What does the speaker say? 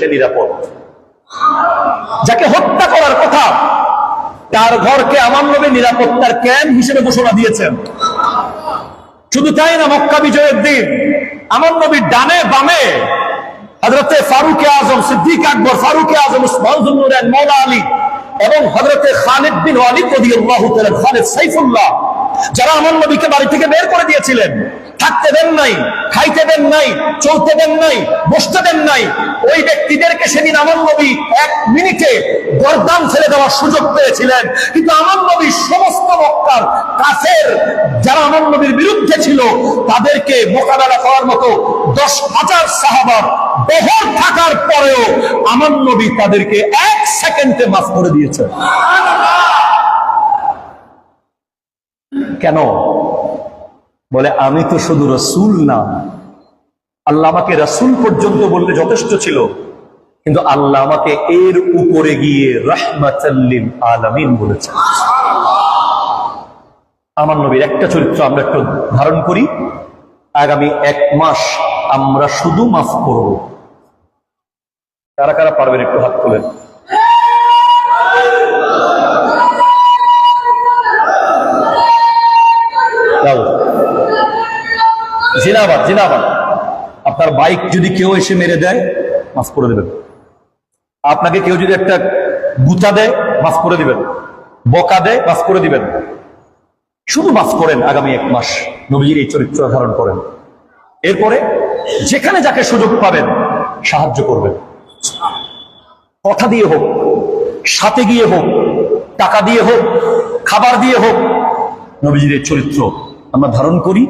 সে নিরাপদ। যাকে হত্যা করার কথা তার ঘরকে আমার নবী নিরাপত্তার ক্যাম্প হিসেবে ঘোষণা দিয়েছেন। শুধু তাই না, মক্কা বিজয়ের দিন আমার নবীর ডানে বামে হযরতে ফারুকে আজম, সিদ্দিক আকবর, ফারুকে আজম, উসমান ইবনে নুরাইন, মওলা আলী এবং হযরতে খালিদ বিন ওয়ালিদ রাদিয়াল্লাহু তাআলা, খালিদ সাইফুল্লাহ, যারা আমার নবীকে বাড়ি থেকে বের করে দিয়েছিলেন, থাকতে দেন নাই, খাইতে দেন নাই, চলতে দেন নাই, বসতে দেন নাই, ওই ব্যক্তিদেরকে সেদিন আমার নবী এক মিনিটে গর্দান ছেড়ে দেওয়ার সুযোগ পেয়েছিলেন। কিন্তু আমার নবী সমস্ত মক্কার কাফের যারা আমার নবীর বিরুদ্ধে ছিল তাদেরকে মোকাবেলা করার মতো 10,000 সাহাবা বহর থাকার পরেও আমার নবী তাদেরকে 1 সেকেন্ডে মাফ করে দিয়েছেন। কেন? বলে আমি তো শুধু রাসূল না, আল্লাহ আমাকে রাসূল পর্যন্ত বলতে যথেষ্ট ছিল, কিন্তু আল্লাহ আমাকে এর উপরে গিয়ে রাহমাতাল লিল আলামিন বলেছেন। আমার নবীর একটা চরিত্র আমরা একটু ধারণ করি। আগামী 1 মাস আমরা শুধু মাফ করব। কারা কারা পারবেন একটু হাত তোলেন। জিনাবাদ জিনাবাদ। আপনার বাইক যদি কেউ এসে মেরে দেয়, মাফ করে দেবেন। আপনাকে কেউ যদি একটা গুতা দেয়, মাফ করে দিবেন। বকা দেয়, মাফ করে দিবেন। শুধু মাফ করেন। আগামী 1 মাস নবীর এই চরিত্র ধারণ করেন। এরপরে যেখানে যাকে সুযোগ পাবেন সাহায্য করবেন। কথা দিয়ে হোক, সাথে গিয়ে হোক, টাকা দিয়ে হোক, খাবার দিয়ে হোক, নবীজির এই চরিত্র আমরা ধারণ করি।